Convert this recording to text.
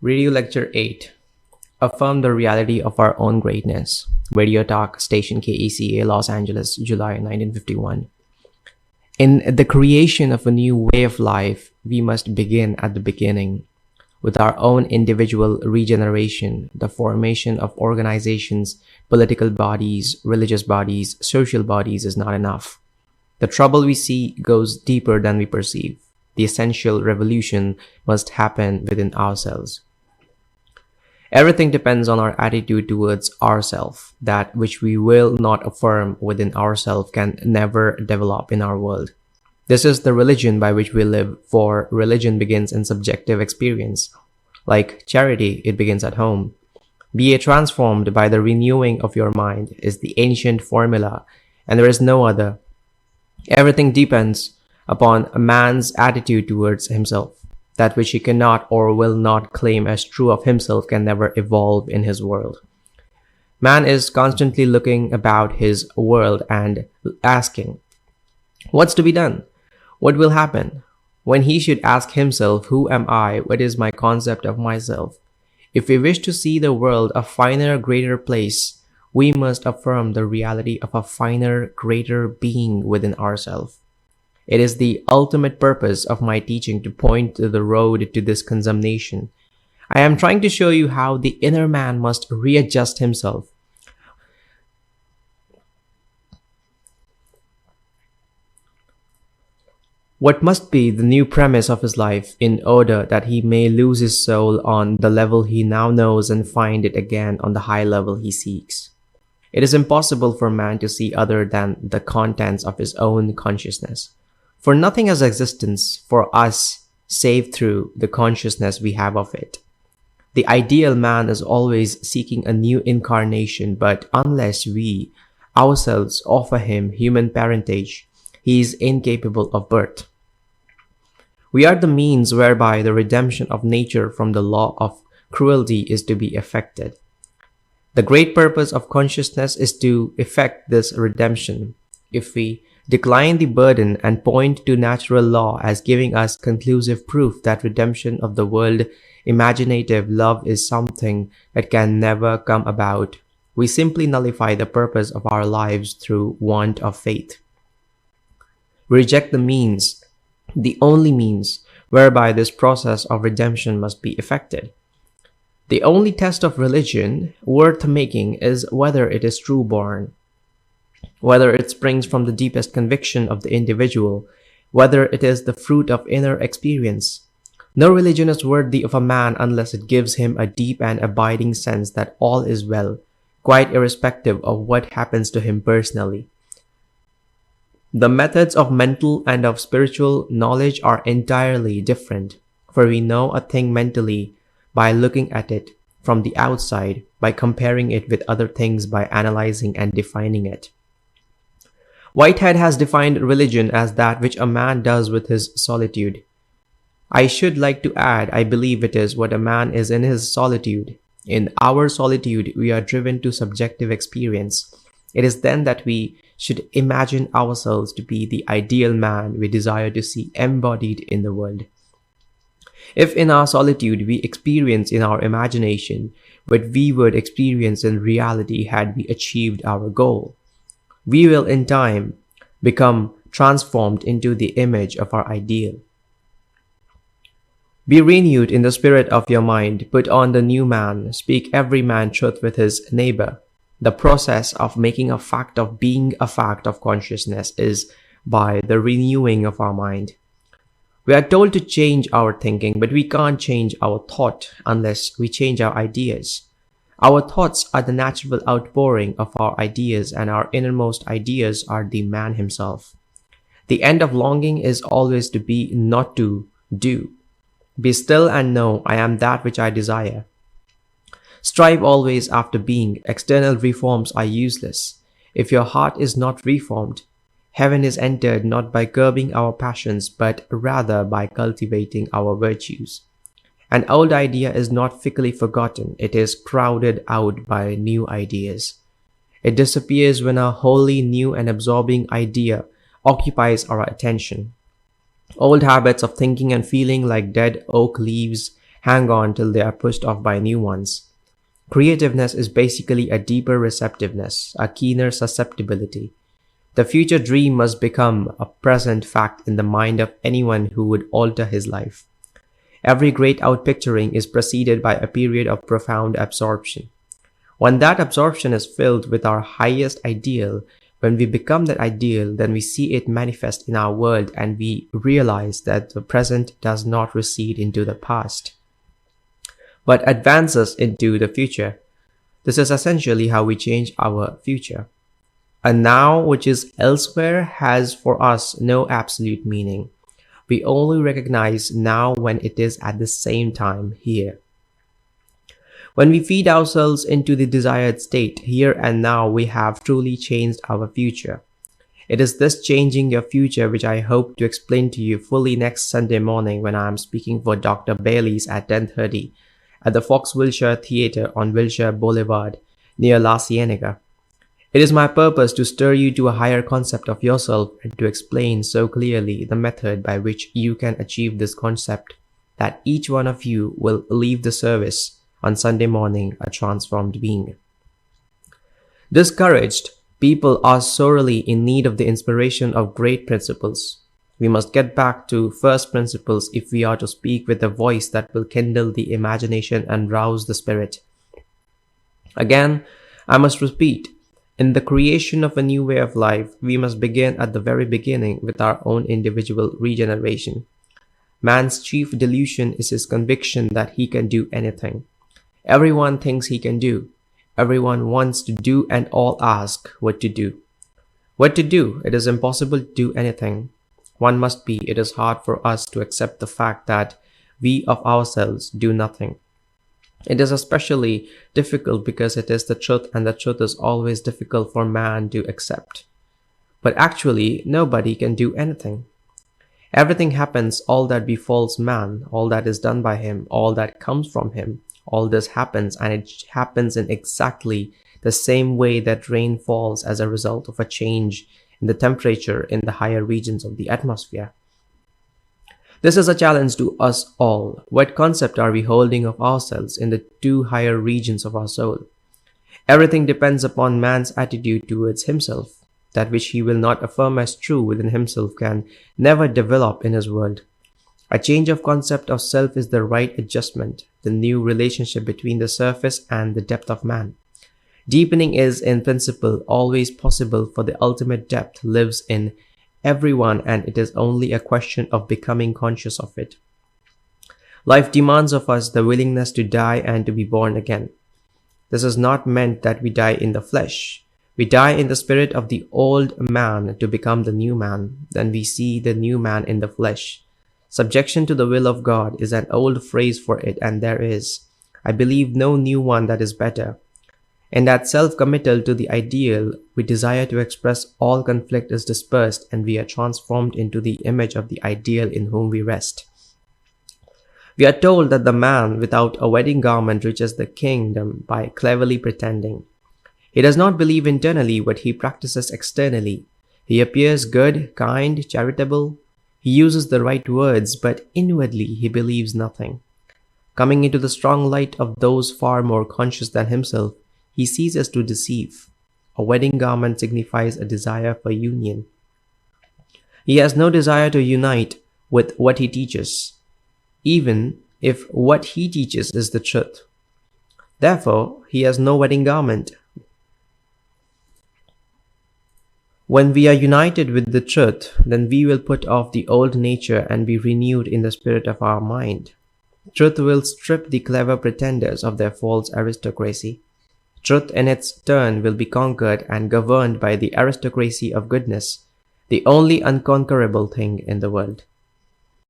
Radio Lecture 8. Affirm the reality of our own greatness. Radio Talk, Station KECA, Los Angeles, July 1951. In the creation of a new way of life, we must begin at the beginning. With our own individual regeneration, the formation of organizations, political bodies, religious bodies, social bodies is not enough. The trouble we see goes deeper than we perceive. The essential revolution must happen within ourselves. Everything depends on our attitude towards ourselves. That which we will not affirm within ourselves can never develop in our world. This is the religion by which we live, for religion begins in subjective experience. Like charity, it begins at home. Be ye transformed by the renewing of your mind is the ancient formula, and there is no other. Everything depends upon a man's attitude towards himself. That which he cannot or will not claim as true of himself can never evolve in his world. Man is constantly looking about his world and asking, what's to be done? What will happen? When he should ask himself, who am I? What is my concept of myself? If we wish to see the world a finer, greater place, we must affirm the reality of a finer, greater being within ourselves. It is the ultimate purpose of my teaching to point to the road to this consummation. I am trying to show you how the inner man must readjust himself. What must be the new premise of his life in order that he may lose his soul on the level he now knows and find it again on the high level he seeks. It is impossible for man to see other than the contents of his own consciousness. For nothing has existence for us save through the consciousness we have of it. The ideal man is always seeking a new incarnation, but unless we ourselves offer him human parentage, he is incapable of birth. We are the means whereby the redemption of nature from the law of cruelty is to be effected. The great purpose of consciousness is to effect this redemption. If we decline the burden and point to natural law as giving us conclusive proof that redemption of the world, imaginative love is something that can never come about, we simply nullify the purpose of our lives through want of faith. We reject the means, the only means whereby this process of redemption must be effected. The only test of religion worth making is whether it is true-born, whether it springs from the deepest conviction of the individual, whether it is the fruit of inner experience. No religion is worthy of a man unless it gives him a deep and abiding sense that all is well, quite irrespective of what happens to him personally. The methods of mental and of spiritual knowledge are entirely different, for we know a thing mentally by looking at it from the outside, by comparing it with other things, by analyzing and defining it. Whitehead has defined religion as that which a man does with his solitude. I should like to add, I believe it is what a man is in his solitude. In our solitude, we are driven to subjective experience. It is then that we should imagine ourselves to be the ideal man we desire to see embodied in the world. If in our solitude we experience in our imagination what we would experience in reality had we achieved our goal, we will in time become transformed into the image of our ideal. Be renewed in the spirit of your mind, put on the new man, speak every man truth with his neighbor. The process of making a fact of being a fact of consciousness is by the renewing of our mind. We are told to change our thinking, but we can't change our thought unless we change our ideas. Our thoughts are the natural outpouring of our ideas, and our innermost ideas are the man himself. The end of longing is always to be, not to do. Be still and know I am that which I desire. Strive always after being. External reforms are useless. If your heart is not reformed, heaven is entered not by curbing our passions, but rather by cultivating our virtues. An old idea is not fickly forgotten. It is crowded out by new ideas. It disappears when a wholly new and absorbing idea occupies our attention. Old habits of thinking and feeling like dead oak leaves hang on till they are pushed off by new ones. Creativeness is basically a deeper receptiveness, a keener susceptibility. The future dream must become a present fact in the mind of anyone who would alter his life. Every great outpicturing is preceded by a period of profound absorption. When that absorption is filled with our highest ideal, when we become that ideal, then we see it manifest in our world and we realize that the present does not recede into the past, but advances into the future. This is essentially how we change our future. A now which is elsewhere has for us no absolute meaning. We only recognize now when it is at the same time here. When we feed ourselves into the desired state, here and now, we have truly changed our future. It is this changing your future which I hope to explain to you fully next Sunday morning when I am speaking for Dr. Bailey's at 10:30 at the Fox Wilshire Theatre on Wilshire Boulevard near La Cienega. It is my purpose to stir you to a higher concept of yourself and to explain so clearly the method by which you can achieve this concept that each one of you will leave the service on Sunday morning a transformed being. Discouraged people are sorely in need of the inspiration of great principles. We must get back to first principles if we are to speak with a voice that will kindle the imagination and rouse the spirit. Again, I must repeat, in the creation of a new way of life, we must begin at the very beginning with our own individual regeneration. Man's chief delusion is his conviction that he can do anything. Everyone thinks he can do. Everyone wants to do and all ask what to do. What to do? It is impossible to do anything. One must be, it is hard for us to accept the fact that we of ourselves do nothing. It is especially difficult because it is the truth, and the truth is always difficult for man to accept. But actually, nobody can do anything. Everything happens, all that befalls man, all that is done by him, all that comes from him, all this happens, and it happens in exactly the same way that rain falls as a result of a change in the temperature in the higher regions of the atmosphere. This is a challenge to us all. What concept are we holding of ourselves in the two higher regions of our soul? Everything depends upon man's attitude towards himself. That which he will not affirm as true within himself can never develop in his world. A change of concept of self is the right adjustment, the new relationship between the surface and the depth of man. Deepening is, in principle, always possible, for the ultimate depth lives in everyone, and it is only a question of becoming conscious of it. Life demands of us the willingness to die and to be born again. This is not meant that we die in the flesh. We die in the spirit of the old man to become the new man. Then we see the new man in the flesh. Subjection to the will of God is an old phrase for it, and there is, I believe, no new one that is better. In that self-committal to the ideal we desire to express, all conflict is dispersed and we are transformed into the image of the ideal in whom we rest. We are told that the man without a wedding garment reaches the kingdom by cleverly pretending. He does not believe internally what he practices externally. He appears good, kind, charitable. He uses the right words, but inwardly he believes nothing. Coming into the strong light of those far more conscious than himself, he ceases to deceive. A wedding garment signifies a desire for union. He has no desire to unite with what he teaches, even if what he teaches is the truth. Therefore, he has no wedding garment. When we are united with the truth, then we will put off the old nature and be renewed in the spirit of our mind. Truth will strip the clever pretenders of their false aristocracy. Truth in its turn will be conquered and governed by the aristocracy of goodness, the only unconquerable thing in the world.